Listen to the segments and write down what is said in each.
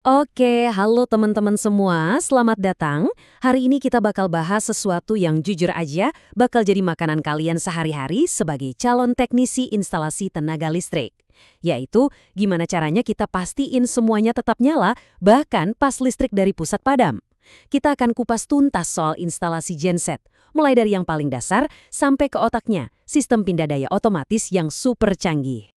Oke, halo teman-teman semua, selamat datang. Hari ini kita bakal bahas sesuatu yang jujur aja bakal jadi makanan kalian sehari-hari sebagai calon teknisi instalasi tenaga listrik. Yaitu, gimana caranya kita pastiin semuanya tetap nyala, bahkan pas listrik dari pusat padam. Kita akan kupas tuntas soal instalasi genset, mulai dari yang paling dasar sampai ke otaknya, sistem pindah daya otomatis yang super canggih.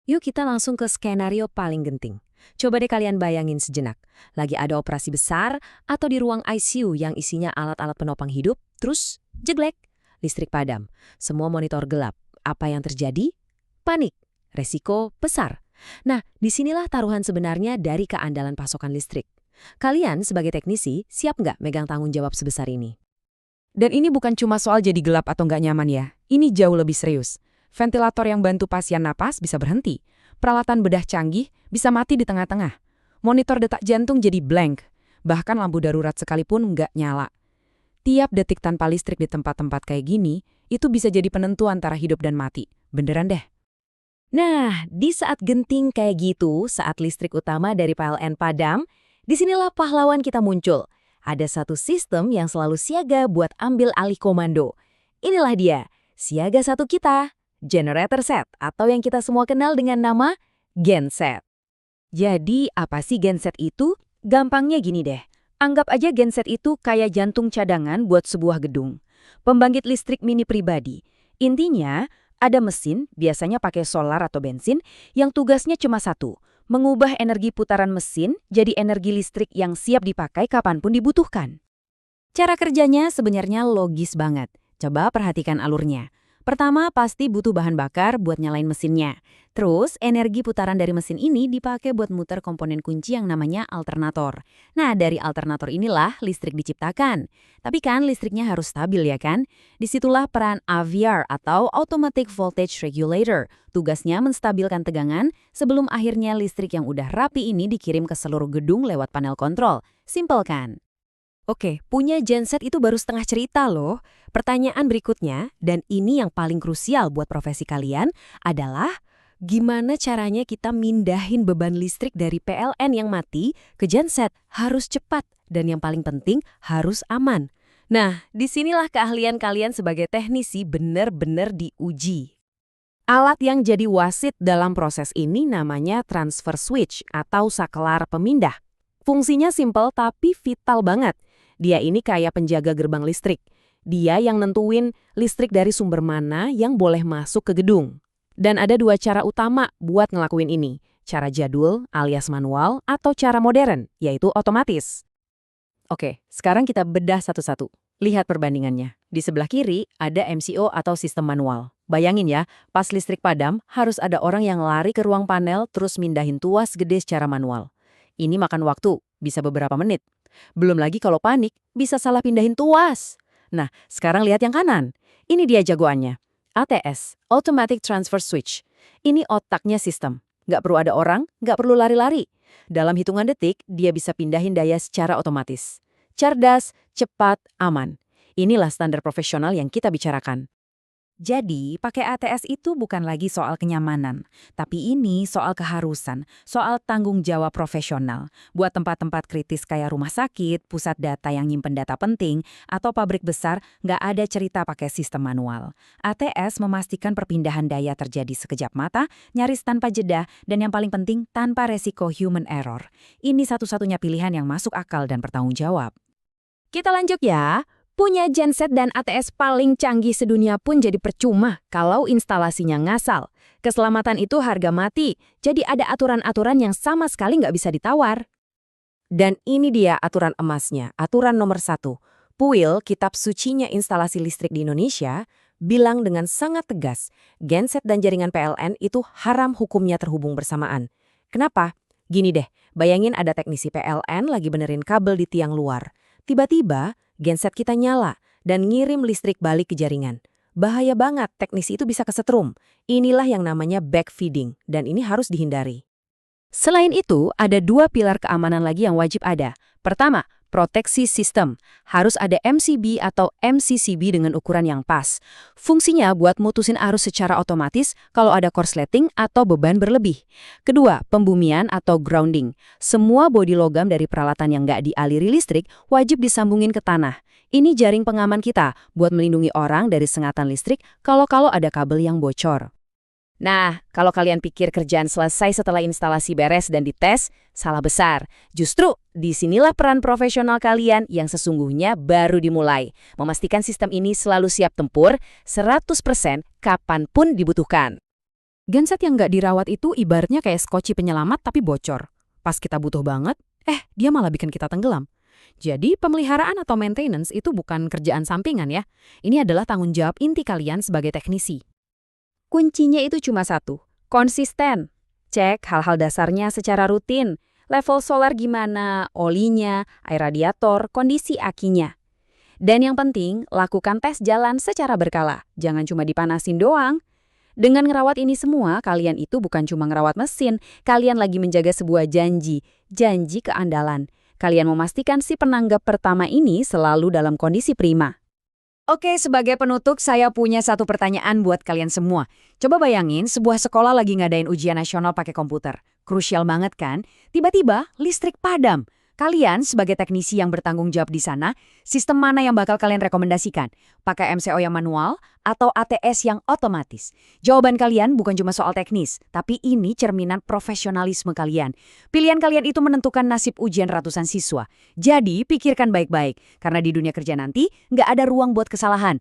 Yuk kita langsung ke skenario paling genting. Coba deh kalian bayangin sejenak, lagi ada operasi besar atau di ruang ICU yang isinya alat-alat penopang hidup, terus jeglek, listrik padam, semua monitor gelap. Apa yang terjadi? Panik, resiko besar. Nah, disinilah taruhan sebenarnya dari keandalan pasokan listrik. Kalian sebagai teknisi, siap nggak megang tanggung jawab sebesar ini? Dan ini bukan cuma soal jadi gelap atau nggak nyaman ya, ini jauh lebih serius. Ventilator yang bantu pasien napas bisa berhenti. Peralatan bedah canggih bisa mati di tengah-tengah. Monitor detak jantung jadi blank. Bahkan lampu darurat sekalipun nggak nyala. Tiap detik tanpa listrik di tempat-tempat kayak gini, itu bisa jadi penentu antara hidup dan mati. Beneran deh. Nah, di saat genting kayak gitu, saat listrik utama dari PLN padam, disinilah pahlawan kita muncul. Ada satu sistem yang selalu siaga buat ambil alih komando. Inilah dia, siaga satu kita. Generator set, atau yang kita semua kenal dengan nama genset. Jadi, apa sih genset itu? Gampangnya gini deh, anggap aja genset itu kayak jantung cadangan buat sebuah gedung. Pembangkit listrik mini pribadi. Intinya, ada mesin, biasanya pakai solar atau bensin, yang tugasnya cuma satu, mengubah energi putaran mesin jadi energi listrik yang siap dipakai kapanpun dibutuhkan. Cara kerjanya sebenarnya logis banget. Coba perhatikan alurnya. Pertama, pasti butuh bahan bakar buat nyalain mesinnya. Terus, energi putaran dari mesin ini dipakai buat muter komponen kunci yang namanya alternator. Nah, dari alternator inilah listrik diciptakan. Tapi kan listriknya harus stabil ya kan? Disitulah peran AVR atau Automatic Voltage Regulator. Tugasnya menstabilkan tegangan sebelum akhirnya listrik yang udah rapi ini dikirim ke seluruh gedung lewat panel kontrol. Simpel kan? Oke, punya genset itu baru setengah cerita loh. Pertanyaan berikutnya, dan ini yang paling krusial buat profesi kalian, adalah gimana caranya kita mindahin beban listrik dari PLN yang mati ke genset harus cepat, dan yang paling penting harus aman. Nah, disinilah keahlian kalian sebagai teknisi benar-benar diuji. Alat yang jadi wasit dalam proses ini namanya transfer switch atau saklar pemindah. Fungsinya simpel tapi vital banget. Dia ini kayak penjaga gerbang listrik. Dia yang nentuin listrik dari sumber mana yang boleh masuk ke gedung. Dan ada dua cara utama buat ngelakuin ini. Cara jadul alias manual atau cara modern, yaitu otomatis. Oke, sekarang kita bedah satu-satu. Lihat perbandingannya. Di sebelah kiri ada MCO atau sistem manual. Bayangin ya, pas listrik padam harus ada orang yang lari ke ruang panel terus mindahin tuas gede secara manual. Ini makan waktu, bisa beberapa menit. Belum lagi kalau panik, bisa salah pindahin tuas. Nah, sekarang lihat yang kanan. Ini dia jagoannya. ATS, Automatic Transfer Switch. Ini otaknya sistem. Nggak perlu ada orang, nggak perlu lari-lari. Dalam hitungan detik, dia bisa pindahin daya secara otomatis. Cerdas, cepat, aman. Inilah standar profesional yang kita bicarakan. Jadi, pakai ATS itu bukan lagi soal kenyamanan, tapi ini soal keharusan, soal tanggung jawab profesional. Buat tempat-tempat kritis kayak rumah sakit, pusat data yang nyimpen data penting, atau pabrik besar, nggak ada cerita pakai sistem manual. ATS memastikan perpindahan daya terjadi sekejap mata, nyaris tanpa jeda, dan yang paling penting, tanpa resiko human error. Ini satu-satunya pilihan yang masuk akal dan bertanggung jawab. Kita lanjut ya. Punya genset dan ATS paling canggih sedunia pun jadi percuma kalau instalasinya ngasal. Keselamatan itu harga mati, jadi ada aturan-aturan yang sama sekali nggak bisa ditawar. Dan ini dia aturan emasnya, aturan nomor 1. PUIL, kitab sucinya instalasi listrik di Indonesia, bilang dengan sangat tegas, genset dan jaringan PLN itu haram hukumnya terhubung bersamaan. Kenapa? Gini deh, bayangin ada teknisi PLN lagi benerin kabel di tiang luar. Tiba-tiba, genset kita nyala dan ngirim listrik balik ke jaringan. Bahaya banget, teknisi itu bisa kesetrum. Inilah yang namanya backfeeding, dan ini harus dihindari. Selain itu, ada 2 pilar keamanan lagi yang wajib ada. Pertama, Proteksi sistem. Harus ada MCB atau MCCB dengan ukuran yang pas. Fungsinya buat mutusin arus secara otomatis kalau ada korsleting atau beban berlebih. Kedua, pembumian atau grounding. Semua bodi logam dari peralatan yang nggak dialiri listrik wajib disambungin ke tanah. Ini jaring pengaman kita buat melindungi orang dari sengatan listrik kalau ada kabel yang bocor. Nah, kalau kalian pikir kerjaan selesai setelah instalasi beres dan dites, salah besar. Justru, disinilah peran profesional kalian yang sesungguhnya baru dimulai. Memastikan sistem ini selalu siap tempur, 100% kapanpun dibutuhkan. Genset yang nggak dirawat itu ibaratnya kayak skoci penyelamat tapi bocor. Pas kita butuh banget, dia malah bikin kita tenggelam. Jadi, pemeliharaan atau maintenance itu bukan kerjaan sampingan ya. Ini adalah tanggung jawab inti kalian sebagai teknisi. Kuncinya itu cuma satu, konsisten. Cek hal-hal dasarnya secara rutin. Level solar gimana, olinya, air radiator, kondisi akinya. Dan yang penting, lakukan tes jalan secara berkala. Jangan cuma dipanasin doang. Dengan ngerawat ini semua, kalian itu bukan cuma ngerawat mesin, kalian lagi menjaga sebuah janji keandalan. Kalian memastikan si penanggap pertama ini selalu dalam kondisi prima. Oke, sebagai penutup saya punya satu pertanyaan buat kalian semua. Coba bayangin sebuah sekolah lagi ngadain ujian nasional pakai komputer. Krusial banget kan? Tiba-tiba listrik padam. Kalian sebagai teknisi yang bertanggung jawab di sana, sistem mana yang bakal kalian rekomendasikan? Pakai MCO yang manual atau ATS yang otomatis? Jawaban kalian bukan cuma soal teknis, tapi ini cerminan profesionalisme kalian. Pilihan kalian itu menentukan nasib ujian ratusan siswa. Jadi pikirkan baik-baik, karena di dunia kerja nanti nggak ada ruang buat kesalahan.